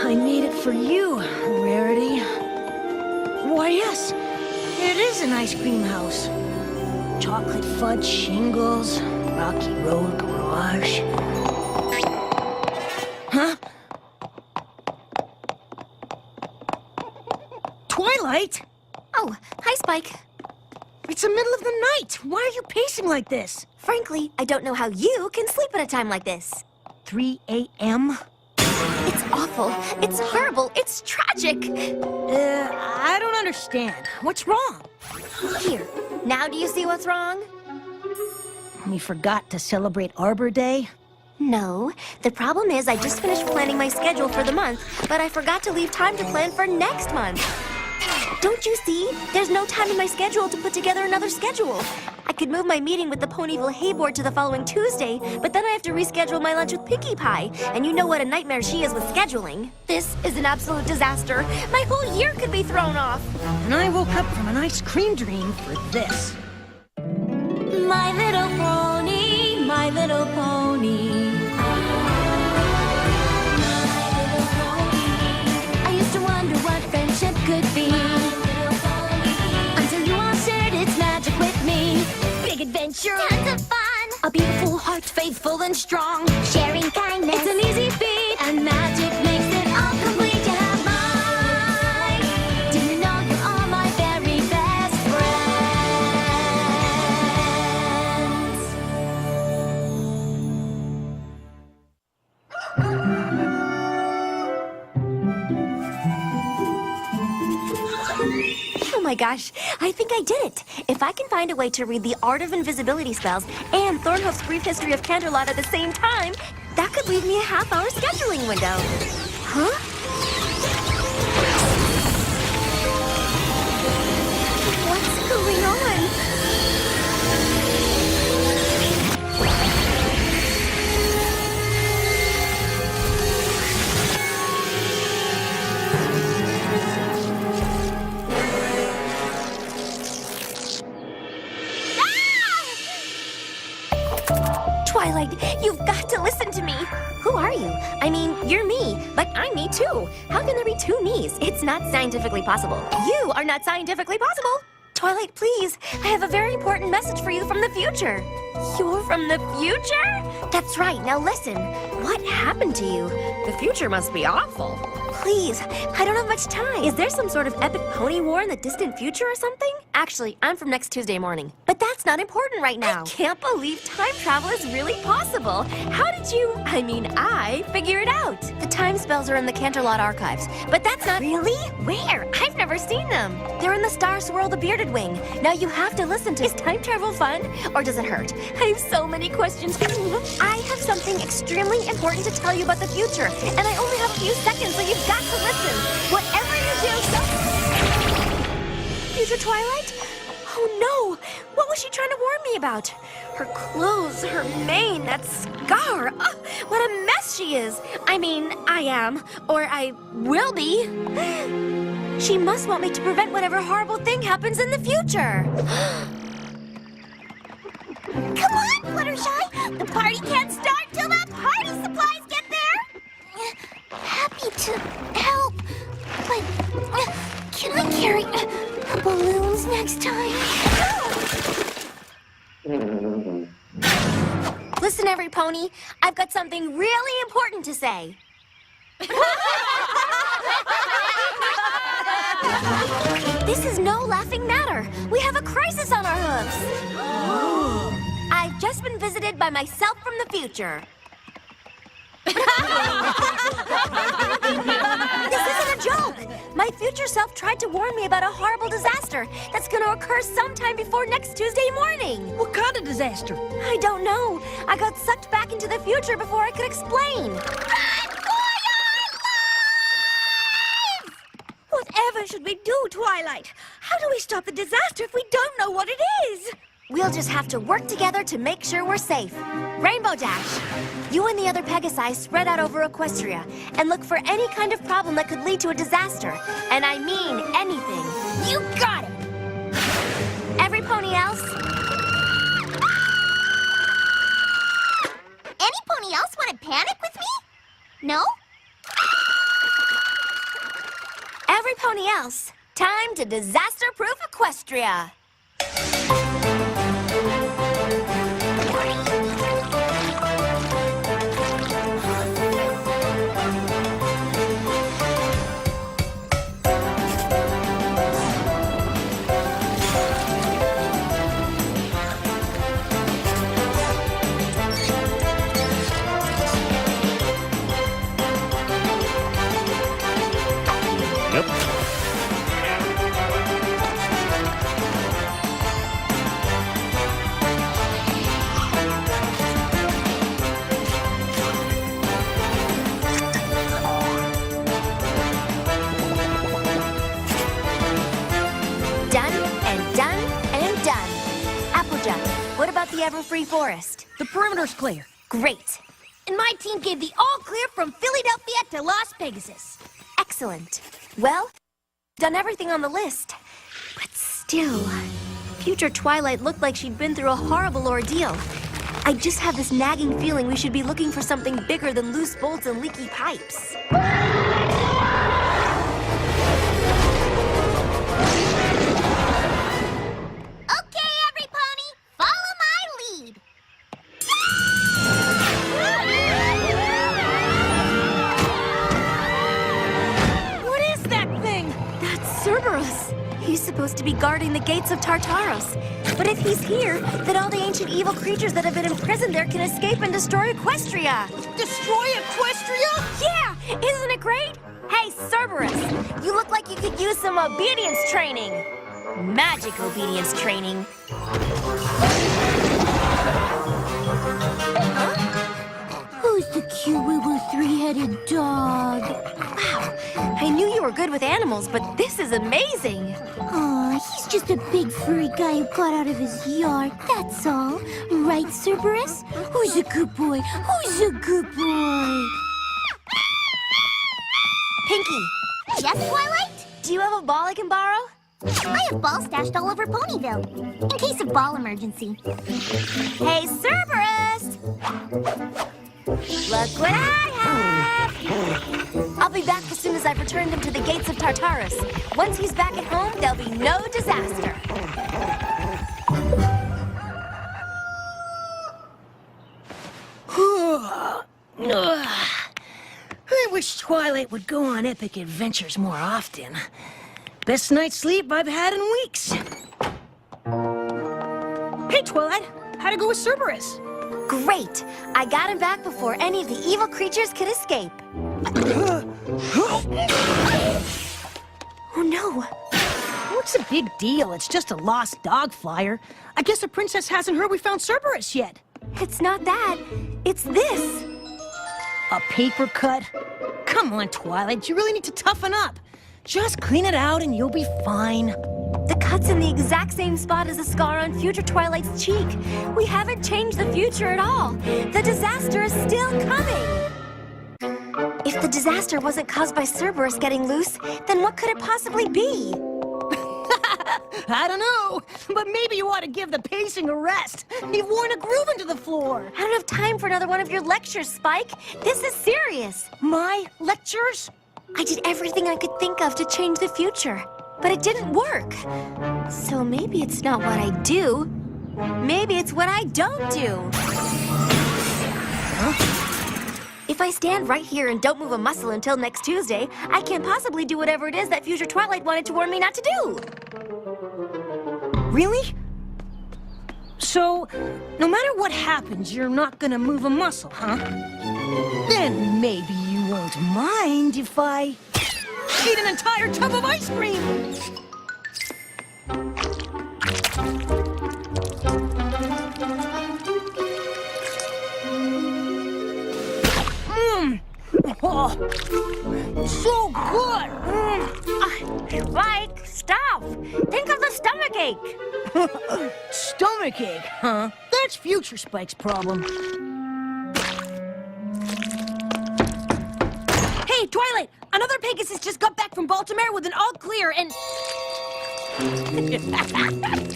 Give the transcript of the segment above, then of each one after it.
I made it for you, Rarity. Why, yes, it is an ice cream house. Chocolate fudge shingles, rocky road garage. Huh? Twilight? Oh, hi, Spike. It's the middle of the night. Why are you pacing like this? Frankly, I don't know how you can sleep at a time like this. 3 a.m.? It's awful. It's horrible. It's tragic. I don't understand. What's wrong? Here, now do you see what's wrong? We forgot to celebrate Arbor Day? No, the problem is I just finished planning my schedule for the month, but I forgot to leave time to plan for next month. Don't you see? There's no time in my schedule to put together another schedule. I could move my meeting with the Ponyville Hay Board to the following Tuesday, but then I have to reschedule my lunch with Pinkie Pie, and you know what a nightmare she is with scheduling. This is an absolute disaster. My whole year could be thrown off. And I woke up from an ice cream dream for this. My little pony, my little pony. I used to wonder what friendship could be. Until you all shared its magic with me. Big adventure, tons of fun. A beautiful heart, faithful and strong. Sharing kindness, it's an easy feat. And magic makes it all complete to have mine. Do you know you are my very best Oh my gosh, I think I did it. If I can find a way to read the Art of Invisibility spells and Thornhoof's Brief History of Canterlot at the same time, that could leave me a half-hour scheduling window. Huh? What's going on? Twilight, you've got to listen to me. Who are you? I mean, you're me, but I'm me too. How can there be two me's? It's not scientifically possible. You are not scientifically possible. Twilight, please, I have a very important message for you from the future. You're from the future? That's right, now listen. What happened to you? The future must be awful. Please, I don't have much time. Is there some sort of epic pony war in the distant future or something? Actually, I'm from next Tuesday morning. But that's not important right now. I can't believe time travel is really possible. How did you, I figure it out? The time spells are in the Canterlot archives, but that's not... Really? Where? I've never seen them. They're in the Star Swirl the Bearded Wing. Now you have to listen to... Is time travel fun? Or does it hurt? I have so many questions. I have something extremely important to tell you about the future, and I only have a few seconds, so you've got to listen. Whatever you do, Future Twilight? Oh no! What was she trying to warn me about? Her clothes, her mane, that scar. Oh, what a mess she is. I am, or I will be. She must want me to prevent whatever horrible thing happens in the future. Come on, Fluttershy! The party can't start till the party supplies get there! Happy to help, but can I carry balloons next time? Listen, every pony, I've got something really important to say. This is no laughing matter. We have a crisis on our hooves. I've just been visited by myself from the future. This isn't a joke. My future self tried to warn me about a horrible disaster that's going to occur sometime before next Tuesday morning. What kind of disaster? I don't know. I got sucked back into the future before I could explain. Whatever should we do, Twilight? How do we stop the disaster if we don't know what it is? We'll just have to work together to make sure we're safe. Rainbow Dash, you and the other Pegasi spread out over Equestria and look for any kind of problem that could lead to a disaster. And I mean anything. You got it! Every pony else? Any pony else want to panic with me? No? pony else. Time to disaster-proof Equestria. Yep. Done and done and done. Applejack, what about the Everfree Forest? The perimeter's clear. Great. And my team gave the all clear from Philadelphia to Las Pegasus. Excellent. Well, done everything on the list. But still, future Twilight looked like she'd been through a horrible ordeal. I just have this nagging feeling we should be looking for something bigger than loose bolts and leaky pipes. Okay, every pony, follow my lead. What is that thing? That's Cerberus. He's supposed to be guarding the gates of Tartaros. But if he's here, then all the ancient evil creatures that have been imprisoned there can escape and destroy Equestria. Destroy Equestria? Yeah! Isn't it great? Hey, Cerberus, you look like you could use some obedience training. Magic obedience training. Who's the cute little three-headed dog? Wow, I knew you were good with animals, but this is amazing. Aw, he's just a big furry guy who got out of his yard, that's all. Right, Cerberus? Who's a good boy? Who's a good boy? Pinky, Yes, Twilight? do you have a ball I can borrow? I have balls stashed all over Ponyville, in case of ball emergency. Hey, Cerberus! Look what I have! I'll be back as soon as I've returned him to the gates of Tartarus. Once he's back at home, there'll be no disaster. I wish Twilight would go on epic adventures more often. Best night's sleep I've had in weeks. Hey, Twilight. How'd it go with Cerberus? Great! I got him back before any of the evil creatures could escape. Oh no! What's the big deal? It's just a lost dog flyer. I guess the princess hasn't heard we found Cerberus yet. It's not that. It's this. A paper cut? Come on, Twilight. You really need to toughen up. Just clean it out and you'll be fine. The cut's in the exact same spot as the scar on future Twilight's cheek. We haven't changed the future at all. The disaster is still coming. If the disaster wasn't caused by Cerberus getting loose, then what could it possibly be? I don't know, but maybe you ought to give the pacing a rest. You've worn a groove into the floor. I don't have time for another one of your lectures, Spike. This is serious. My lectures? I did everything I could think of to change the future, but it didn't work. So maybe it's not what I do. Maybe it's what I don't do. If I stand right here and don't move a muscle until next Tuesday, I can't possibly do whatever it is that future Twilight wanted to warn me not to do. Really? So, no matter what happens, you're not gonna move a muscle, huh? Then maybe you won't mind if I eat an entire tub of ice cream. Oh, so good. Spike, stop! Think of the stomachache. Stomachache, huh? That's future Spike's problem. Hey, Twilight! Another Pegasus just got back from Baltimore with an all clear and...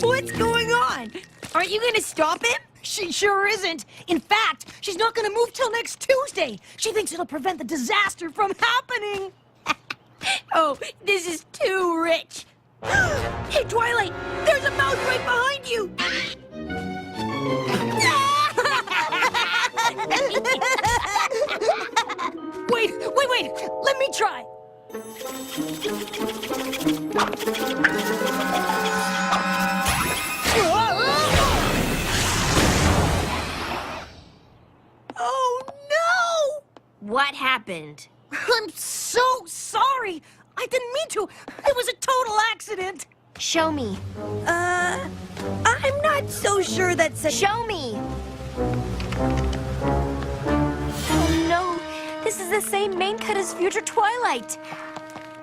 What's going on? Aren't you gonna stop him? She sure isn't. In fact, she's not gonna move till next Tuesday. She thinks it'll prevent the disaster from happening. Oh, this is too rich. Hey, Twilight, there's a mouse right behind you. Wait, let me try. Oh, no! What happened? I'm so sorry. I didn't mean to. It was a total accident. Show me. I'm not so sure that's a... Show me! Oh no, this is the same main cut as Future Twilight.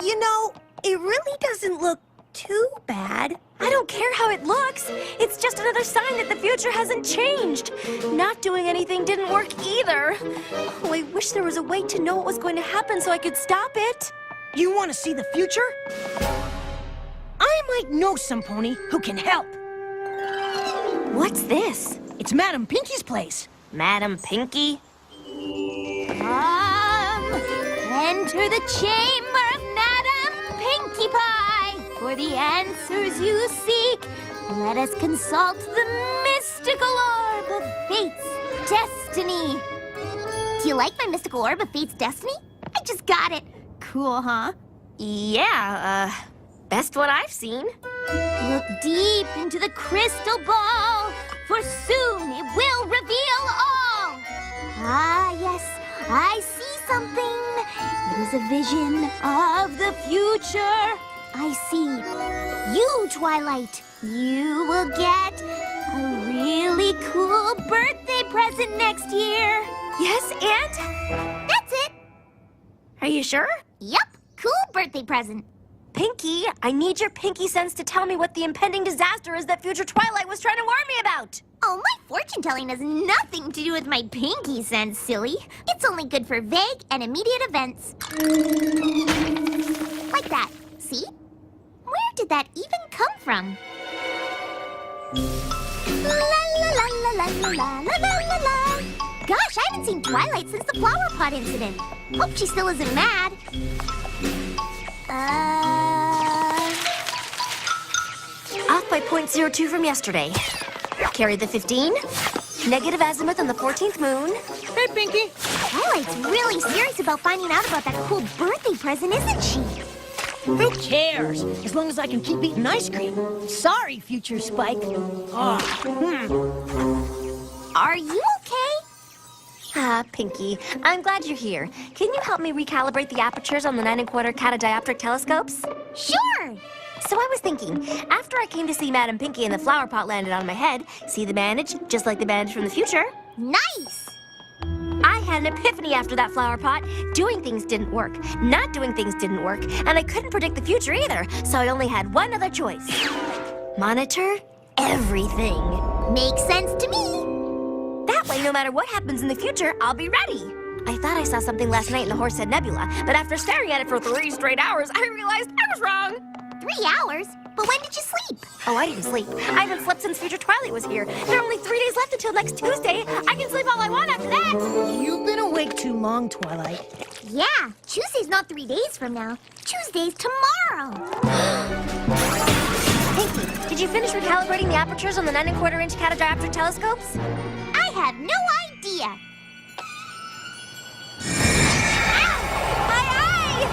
You know, it really doesn't look too bad. I don't care how it looks. It's just another sign that the future hasn't changed. Not doing anything didn't work either. Oh, I wish there was a way to know what was going to happen so I could stop it. You want to see the future? I might know some pony who can help. What's this? It's Madam Pinky's place. Madam Pinky? Enter the chamber of Madame Pinkie Pie. For the answers you seek, let us consult the mystical orb of fate's destiny. Do you like my mystical orb of fate's destiny? I just got it. Cool, huh? Yeah, best one I've seen. Look deep into the crystal ball, for soon it will reveal all. Ah, yes, I see something. It is a vision of the future. I see. You, Twilight, you will get a really cool birthday present next year. Yes, and? That's it. Are you sure? Yup, cool birthday present. Pinky, I need your pinky sense to tell me what the impending disaster is that Future Twilight was trying to warn me about. Oh, my fortune telling has nothing to do with my pinky sense, silly. It's only good for vague and immediate events. Like that. See? Where did that even come from? La la la la la la la la la la. Gosh, I haven't seen Twilight since the flower pot incident. Hope she still isn't mad. Off by .02 from yesterday. Carried the 15. Negative azimuth on the 14th moon. Hey, Pinky. Twilight's really serious about finding out about that cool birthday present, isn't she? Who cares? As long as I can keep eating ice cream. Sorry, Future Spike. Are you okay? Ah, Pinky, I'm glad you're here. Can you help me recalibrate the apertures on the 9 1/4 catadioptric telescopes? Sure! So I was thinking, after I came to see Madam Pinky and the flower pot landed on my head, see the bandage, just like the bandage from the future? Nice! I had an epiphany after that flower pot. Doing things didn't work. Not doing things didn't work. And I couldn't predict the future either, so I only had one other choice. Monitor everything. Makes sense to me. That way, no matter what happens in the future, I'll be ready. I thought I saw something last night in the Horsehead Nebula, but after staring at it for 3 straight hours, I realized I was wrong. 3 hours? But when did you sleep? Oh, I didn't sleep. I haven't slept since Future Twilight was here. There are only 3 days left until next Tuesday. I can sleep all I want after that. You've been awake too long, Twilight. Yeah, Tuesday's not 3 days from now. Tuesday's tomorrow. Pinky, did you finish recalibrating the apertures on the 9 1/4 catadioptric telescopes? I have no idea. Aye!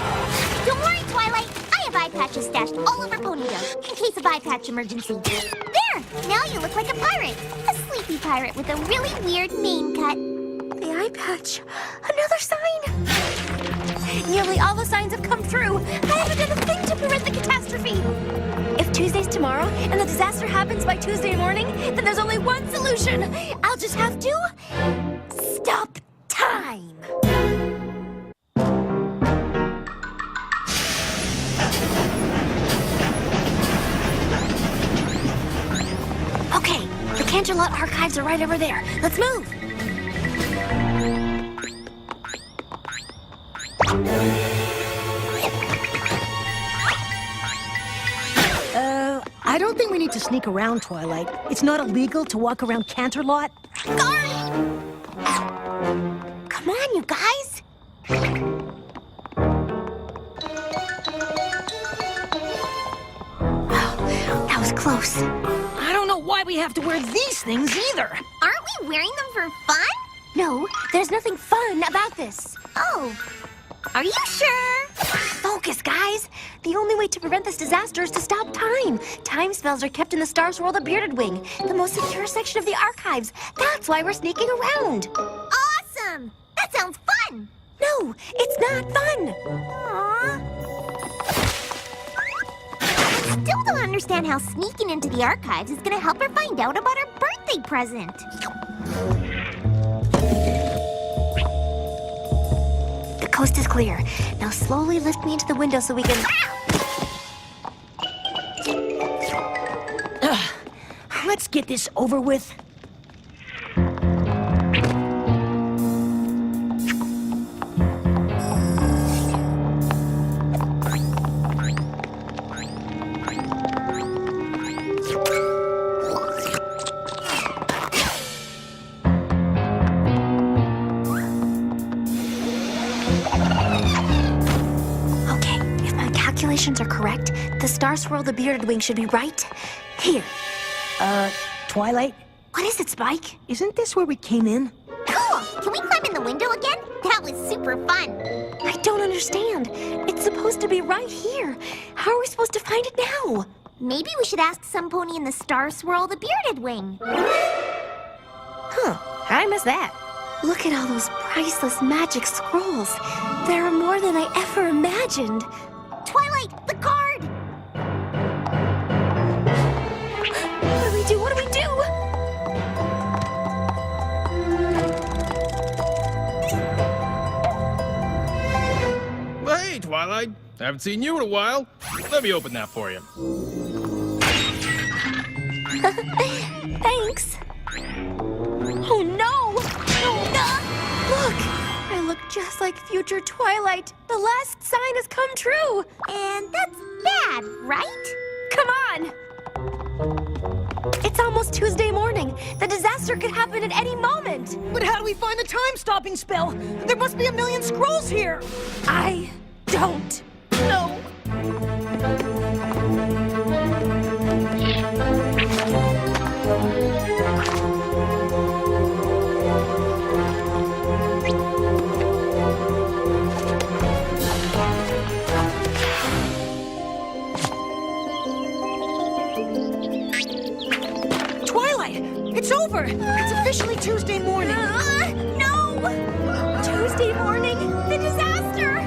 Don't worry, Twilight. I have eye patches stashed all over Ponyville in case of eye patch emergency. There! Now you look like a pirate. A sleepy pirate with a really weird mane cut. The eye patch. Another sign. Nearly all the signs have come through. I haven't done a thing to prevent the catastrophe. If Tuesday's tomorrow and the disaster happens by Tuesday morning, then there's only one solution. I'll just have to stop time. Okay, the Canterlot archives are right over there. Let's move. I don't think we need to sneak around, Twilight. It's not illegal to walk around Canterlot. Guard! Come on, you guys. gross. I don't know why we have to wear these things either. Aren't we wearing them for fun? No, there's nothing fun about this. Oh, are you sure? Focus, guys. The only way to prevent this disaster is to stop time. Time spells are kept in the Star Swirl the Bearded Wing, the most secure section of the archives. That's why we're sneaking around. Awesome! That sounds fun! No, it's not fun. Aww. I still don't understand how sneaking into the archives is gonna help her find out about her birthday present. The coast is clear. Now slowly lift me into the window so we can... Let's get this over with. Okay, if my calculations are correct, the Star Swirl the Bearded Wing should be right here. Twilight, What is it, Spike? isn't this where we came in? Cool! Can we climb in the window again? That was super fun. I don't understand. It's supposed to be right here. How are we supposed to find it now? Maybe we should ask some pony in the Star Swirl the Bearded Wing. Huh, how'd I miss that? Look at all those priceless magic scrolls. There are more than I ever imagined. Twilight, the card! What do we do? What do we do? Well, hey, Twilight. Haven't seen you in a while. Let me open that for you. Thanks. Oh no! Look! I look just like future Twilight. The last sign has come true. And that's bad, right? Come on! It's almost Tuesday morning. The disaster could happen at any moment. But how do we find the time-stopping spell? There must be a million scrolls here. I don't know. Twilight, it's over. It's officially Tuesday morning. No! Tuesday morning, the disaster!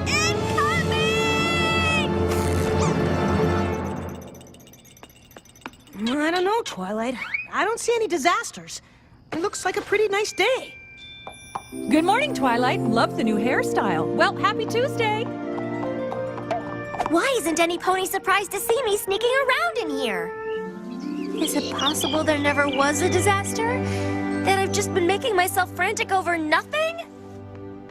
Incoming! I don't know, Twilight. I don't see any disasters. It looks like a pretty nice day. Good morning, Twilight. Love the new hairstyle. Well, happy Tuesday. Why isn't any pony surprised to see me sneaking around in here? Is it possible there never was a disaster? That I've just been making myself frantic over nothing?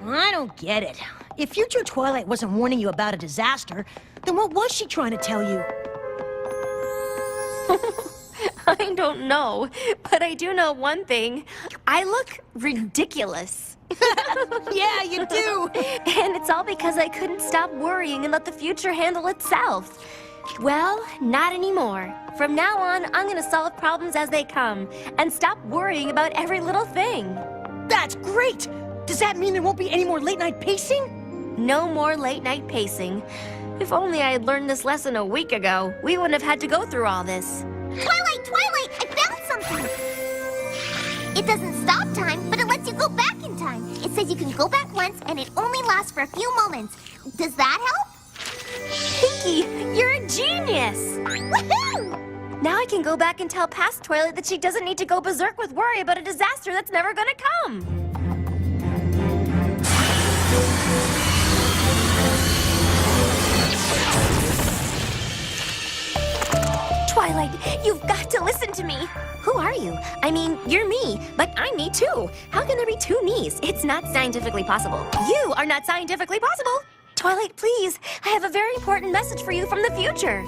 I don't get it. If future Twilight wasn't warning you about a disaster, then what was she trying to tell you? I don't know, but I do know one thing. I look ridiculous. Yeah, you do. And it's all because I couldn't stop worrying and let the future handle itself. Well, not anymore. From now on, I'm gonna solve problems as they come and stop worrying about every little thing. That's great. Does that mean there won't be any more late-night pacing? No more late-night pacing. If only I had learned this lesson a week ago, we wouldn't have had to go through all this. Twilight, Twilight, I found something! It doesn't stop time, but it lets you go back in time. It says you can go back once, and it only lasts for a few moments. Does that help? Pinky, you're a genius! Woohoo! Now I can go back and tell past Twilight that she doesn't need to go berserk with worry about a disaster that's never gonna come. Twilight, you've got to listen to me. Who are you? I mean, you're me, but I'm me too. How can there be two me's? It's not scientifically possible. You are not scientifically possible. Twilight, please, I have a very important message for you from the future.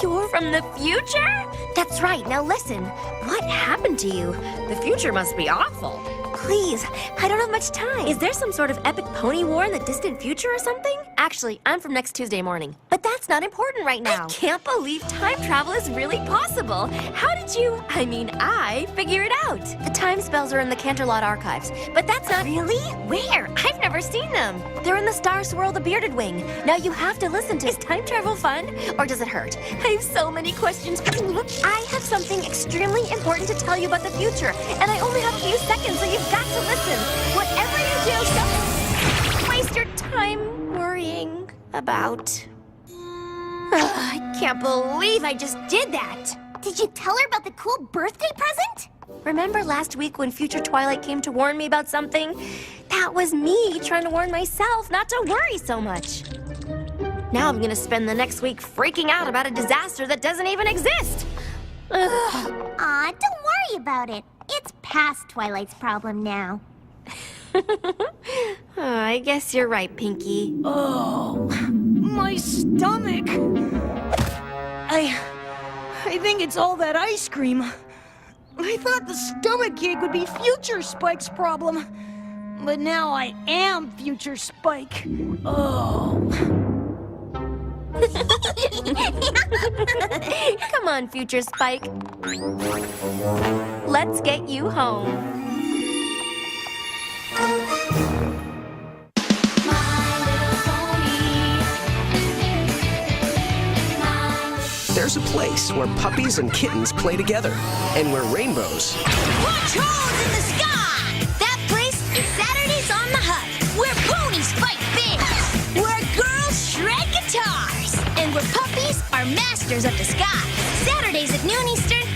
You're from the future? That's right, now listen. What happened to you? The future must be awful. Please, I don't have much time. Is there some sort of epic pony war in the distant future or something? Actually, I'm from next Tuesday morning. But that's not important right now. I can't believe time travel is really possible. How did you, I figure it out. The time spells are in the Canterlot archives, but that's not... Really? Where? I've never seen them. They're in the Star Swirl the Bearded Wing. Now you have to listen to... Is time travel fun? Or does it hurt? I have so many questions. I have something extremely important to tell you about the future, and I only have a few seconds, so you've got to listen. Whatever you do, don't waste your time worrying about... I can't believe I just did that. Did you tell her about the cool birthday present? Remember last week when future Twilight came to warn me about something? That was me trying to warn myself not to worry so much. Now I'm gonna spend the next week freaking out about a disaster that doesn't even exist. Ugh. Aw, don't worry about it. It's past Twilight's problem now. I guess you're right, Pinky. Oh, my stomach. I think it's all that ice cream. I thought the stomach ache would be Future Spike's problem. But now I am Future Spike. Oh. Come on, Future Spike. Let's get you home. There's a place where puppies and kittens play together, and where rainbows Watch holes in the sky! That place is Saturdays on the Hut, where ponies fight bears, where girls shred guitars, and where puppies are masters of the sky. Saturdays at noon Eastern,